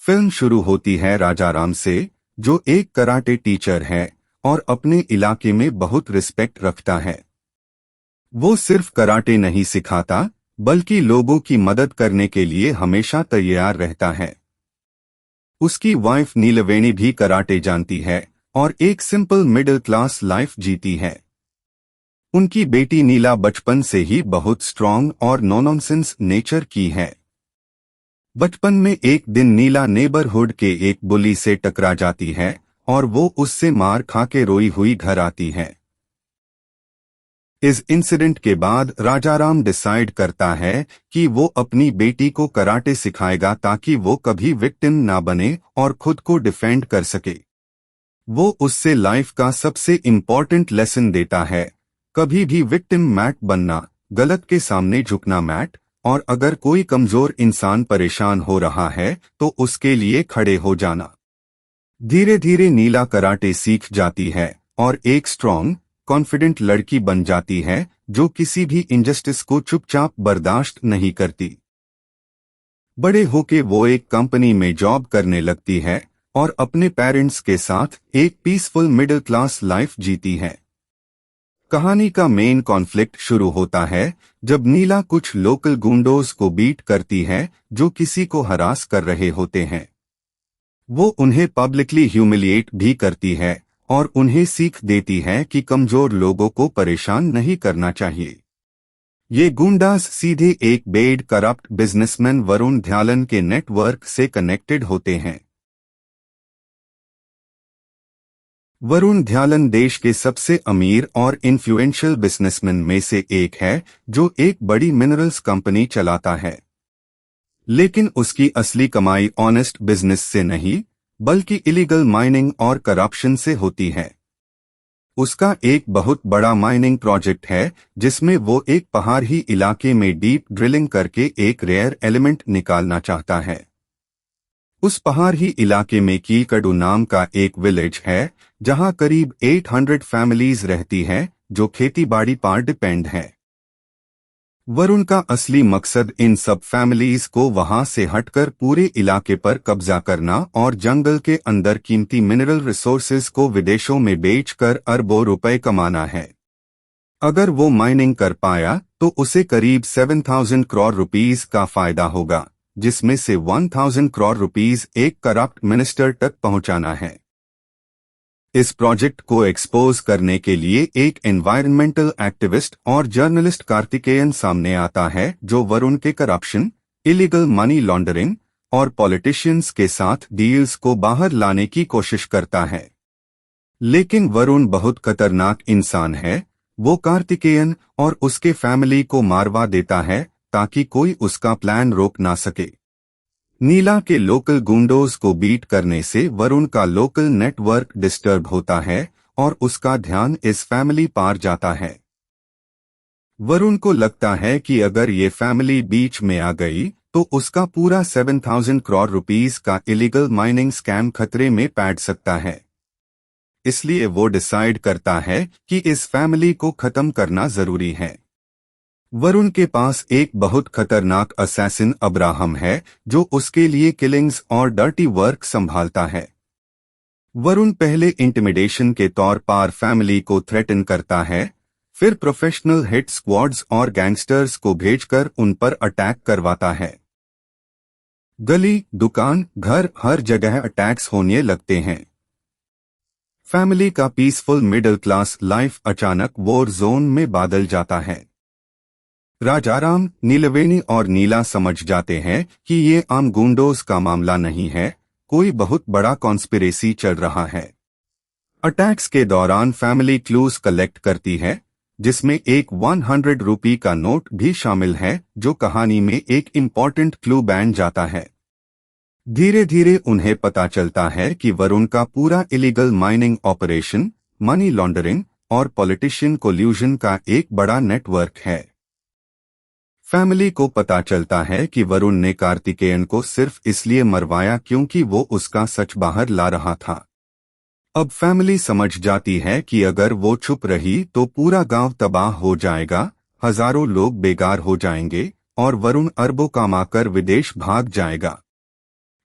Film शुरू होती है राजाराम से, जो एक कराटे टीचर है और अपने इलाके में बहुत रिस्पेक्ट रखता है। वो सिर्फ कराटे नहीं सिखाता, बल्कि लोगों की मदद करने के लिए हमेशा तैयार रहता है। उसकी वाइफ नीलवेणी भी कराटे जानती है और एक सिंपल मिडिल क्लास लाइफ जीती है। उनकी बेटी नीला बचपन से ही बहुत स्ट्रांग और नो नॉनसेंस नेचर की है। बचपन में एक दिन नीला नेबरहुड के एक बुली से टकरा जाती है और वो उससे मार खा के रोई हुई घर आती है। इस इंसिडेंट के बाद राजाराम डिसाइड करता है कि वो अपनी बेटी को कराटे सिखाएगा ताकि वो कभी विक्टिम ना बने और खुद को डिफेंड कर सके। वो उससे लाइफ का सबसे इम्पोर्टेंट लेसन देता है, कभी भी विक्टिम मैट बनना, गलत के सामने झुकना मैट, और अगर कोई कमजोर इंसान परेशान हो रहा है तो उसके लिए खड़े हो जाना। धीरे धीरे नीला कराटे सीख जाती है और एक स्ट्रांग, कॉन्फिडेंट लड़की बन जाती है जो किसी भी इनजस्टिस को चुपचाप बर्दाश्त नहीं करती। बड़े होके वो एक कंपनी में जॉब करने लगती है और अपने पेरेंट्स के साथ एक पीसफुल मिडिल क्लास लाइफ जीती है। कहानी का मेन कॉन्फ्लिक्ट शुरू होता है जब नीला कुछ लोकल गुंडोज को बीट करती है जो किसी को हरास कर रहे होते हैं। वो उन्हें पब्लिकली ह्यूमिलिएट भी करती है और उन्हें सीख देती है कि कमजोर लोगों को परेशान नहीं करना चाहिए। ये गुंडास सीधे एक बेड करप्ट बिजनेसमैन वरुण ध्यालन के नेटवर्क से कनेक्टेड होते हैं। वरुण ध्यालन देश के सबसे अमीर और इन्फ्लुएंशियल बिजनेसमैन में से एक है जो एक बड़ी मिनरल्स कंपनी चलाता है। लेकिन उसकी असली कमाई ऑनेस्ट बिजनेस से नहीं, बल्कि इलीगल माइनिंग और करप्शन से होती है। उसका एक बहुत बड़ा माइनिंग प्रोजेक्ट है जिसमें वो एक पहाड़ी इलाके में डीप ड्रिलिंग करके एक रेयर एलिमेंट निकालना चाहता है। उस पहाड़ी इलाके में कीकड़ू नाम का एक विलेज है जहां करीब 800 फैमिलीज रहती हैं जो खेतीबाड़ी पर डिपेंड है। वरुण का असली मकसद इन सब फैमिलीज को वहां से हटकर पूरे इलाके पर कब्जा करना और जंगल के अंदर कीमती मिनरल रिसोर्सेज को विदेशों में बेचकर अरबों रुपए कमाना है। अगर वो माइनिंग कर पाया तो उसे करीब 7,000 करोड़ रुपीस का फायदा होगा, जिसमें से 1,000 करोड़ रुपीस एक करप्ट मिनिस्टर तक पहुंचाना है। इस प्रोजेक्ट को एक्सपोज करने के लिए एक एनवायरमेंटल एक्टिविस्ट और जर्नलिस्ट कार्तिकेयन सामने आता है जो वरुण के करप्शन, इलीगल मनी लॉन्ड्रिंग और पॉलिटिशियंस के साथ डील्स को बाहर लाने की कोशिश करता है। लेकिन वरुण बहुत खतरनाक इंसान है। वो कार्तिकेयन और उसके फैमिली को मारवा देता है ताकि कोई उसका प्लान रोक ना सके। नीला के लोकल गुंडोज को बीट करने से वरुण का लोकल नेटवर्क डिस्टर्ब होता है और उसका ध्यान इस फैमिली पार जाता है। वरुण को लगता है कि अगर ये फैमिली बीच में आ गई तो उसका पूरा 7,000 करोड़ रुपीस का इलीगल माइनिंग स्कैम खतरे में पड़ सकता है। इसलिए वो डिसाइड करता है कि इस फैमिली को खत्म करना जरूरी है। वरुण के पास एक बहुत खतरनाक असैसिन अब्राहम है जो उसके लिए किलिंग्स और डर्टी वर्क संभालता है। वरुण पहले इंटिमिडेशन के तौर पर फैमिली को थ्रेटन करता है, फिर प्रोफेशनल हिट स्क्वाड्स और गैंगस्टर्स को भेजकर उन पर अटैक करवाता है। गली, दुकान, घर, हर जगह अटैक्स होने लगते हैं। फैमिली का पीसफुल मिडिल क्लास लाइफ अचानक वॉर जोन में बदल जाता है। राजाराम, नीलवेणी और नीला समझ जाते हैं कि ये आम गुंडोज का मामला नहीं है, कोई बहुत बड़ा कॉन्स्पिरेसी चल रहा है। अटैक्स के दौरान फैमिली क्लूज कलेक्ट करती है, जिसमें एक 100 रुपये का नोट भी शामिल है जो कहानी में एक इम्पॉर्टेंट क्लू बन जाता है। धीरे धीरे उन्हें पता चलता है कि वरुण का पूरा illegal mining operation, money laundering और पॉलिटिशियन कोल्यूशन का एक बड़ा नेटवर्क है। फैमिली को पता चलता है कि वरुण ने कार्तिकेयन को सिर्फ इसलिए मरवाया क्योंकि वो उसका सच बाहर ला रहा था। अब फैमिली समझ जाती है कि अगर वो चुप रही तो पूरा गांव तबाह हो जाएगा, हजारों लोग बेकार हो जाएंगे और वरुण अरबों कमाकर विदेश भाग जाएगा।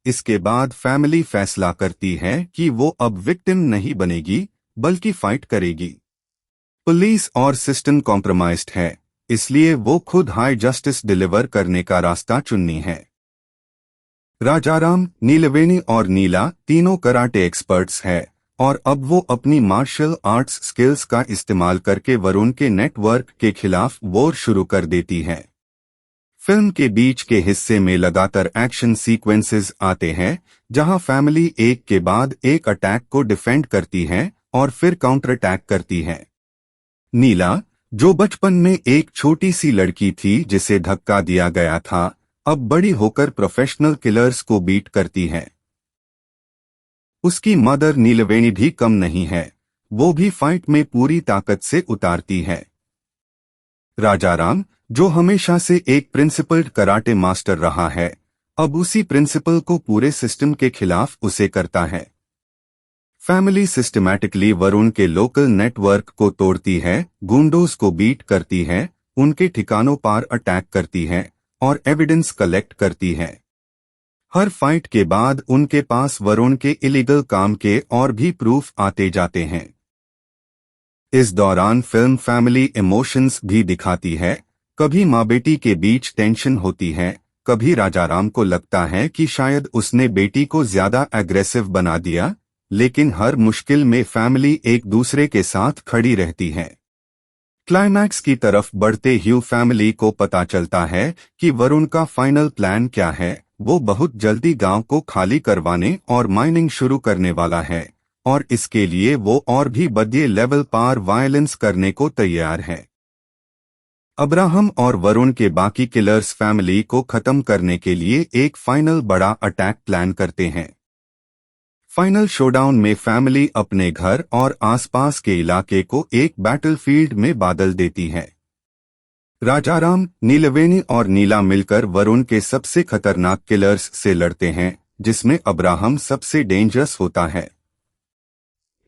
इसके बाद फैमिली फैसला करती है कि वो अब विक्टिम नहीं बनेगी बल्कि फाइट करेगी। पुलिस और सिस्टम कॉम्प्रोमाइज्ड है, इसलिए वो खुद हाई जस्टिस डिलीवर करने का रास्ता चुननी है। राजाराम, नीलवेणी और नीला तीनों कराटे एक्सपर्ट्स हैं और अब वो अपनी मार्शल आर्ट्स स्किल्स का इस्तेमाल करके वरुण के नेटवर्क के खिलाफ वॉर शुरू कर देती है। फिल्म के बीच के हिस्से में लगातार एक्शन सीक्वेंसेस आते हैं जहां फैमिली एक के बाद एक अटैक को डिफेंड करती है और फिर काउंटर अटैक करती है। नीला, जो बचपन में एक छोटी सी लड़की थी जिसे धक्का दिया गया था, अब बड़ी होकर प्रोफेशनल किलर्स को बीट करती है। उसकी मदर नीलवेणी भी कम नहीं है, वो भी फाइट में पूरी ताकत से उतारती है। राजाराम, जो हमेशा से एक प्रिंसिपल्ड कराटे मास्टर रहा है, अब उसी प्रिंसिपल को पूरे सिस्टम के खिलाफ उसे करता है। फैमिली सिस्टमैटिकली वरुण के लोकल नेटवर्क को तोड़ती है, गुंडोज को बीट करती है, उनके ठिकानों पर अटैक करती है और एविडेंस कलेक्ट करती है। हर फाइट के बाद उनके पास वरुण के इलीगल काम के और भी प्रूफ आते जाते हैं। इस दौरान फिल्म फैमिली इमोशंस भी दिखाती है। कभी माँ बेटी के बीच टेंशन होती है, कभी राजाराम को लगता है कि शायद उसने बेटी को ज्यादा एग्रेसिव बना दिया, लेकिन हर मुश्किल में फैमिली एक दूसरे के साथ खड़ी रहती है। क्लाइमैक्स की तरफ बढ़ते ह्यू फैमिली को पता चलता है कि वरुण का फाइनल प्लान क्या है। वो बहुत जल्दी गांव को खाली करवाने और माइनिंग शुरू करने वाला है और इसके लिए वो और भी बड़े लेवल पर वायलेंस करने को तैयार है। अब्राहम और वरुण के बाकी किलर्स फैमिली को खत्म करने के लिए एक फाइनल बड़ा अटैक प्लान करते हैं। फाइनल शोडाउन में फैमिली अपने घर और आसपास के इलाके को एक बैटलफील्ड में बदल देती है। राजाराम, नीलवेणी और नीला मिलकर वरुण के सबसे खतरनाक किलर्स से लड़ते हैं, जिसमें अब्राहम सबसे डेंजरस होता है।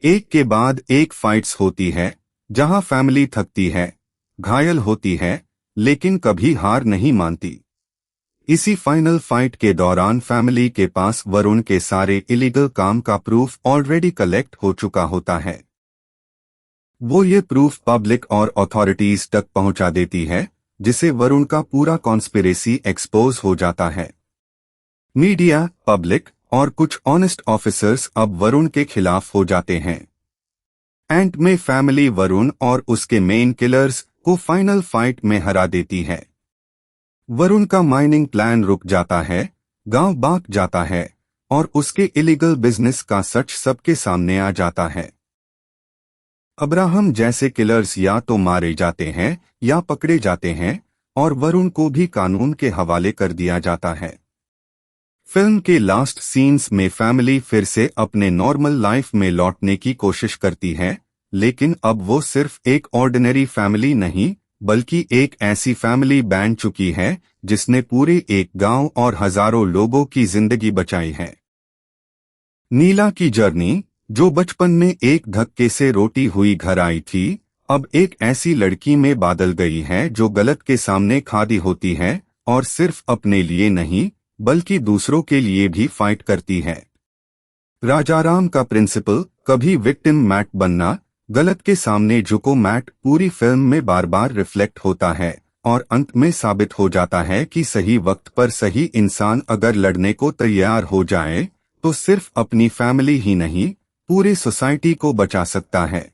एक के बाद एक फाइट्स होती है जहां फैमिली थकती है, घायल होती है, लेकिन कभी हार नहीं मानती। इसी फाइनल फाइट के दौरान फैमिली के पास वरुण के सारे इलीगल काम का प्रूफ ऑलरेडी कलेक्ट हो चुका होता है। वो ये प्रूफ पब्लिक और अथॉरिटीज तक पहुंचा देती है, जिसे वरुण का पूरा कॉन्स्पिरेसी एक्सपोज हो जाता है। मीडिया, पब्लिक और कुछ ऑनेस्ट ऑफिसर्स अब वरुण के खिलाफ हो जाते हैं। एंड में फैमिली वरुण और उसके मेन किलर्स को फाइनल फाइट में हरा देती है। वरुण का माइनिंग प्लान रुक जाता है, गांव भाग जाता है और उसके इलीगल बिजनेस का सच सबके सामने आ जाता है। अब्राहम जैसे किलर्स या तो मारे जाते हैं या पकड़े जाते हैं और वरुण को भी कानून के हवाले कर दिया जाता है। फिल्म के लास्ट सीन्स में फैमिली फिर से अपने नॉर्मल लाइफ में लौटने की कोशिश करती है, लेकिन अब वो सिर्फ एक ऑर्डिनरी फैमिली नहीं बल्कि एक ऐसी फैमिली बन चुकी है जिसने पूरे एक गांव और हजारों लोगों की जिंदगी बचाई है। नीला की जर्नी, जो बचपन में एक धक्के से रोटी हुई घर आई थी, अब एक ऐसी लड़की में बदल गई है जो गलत के सामने खड़ी होती है और सिर्फ अपने लिए नहीं बल्कि दूसरों के लिए भी फाइट करती है। राजाराम का प्रिंसिपल, कभी विक्टिम मैट बनना, गलत के सामने झुको मैट, पूरी फिल्म में बार बार रिफ्लेक्ट होता है और अंत में साबित हो जाता है कि सही वक्त पर सही इंसान अगर लड़ने को तैयार हो जाए तो सिर्फ अपनी फैमिली ही नहीं पूरी सोसाइटी को बचा सकता है।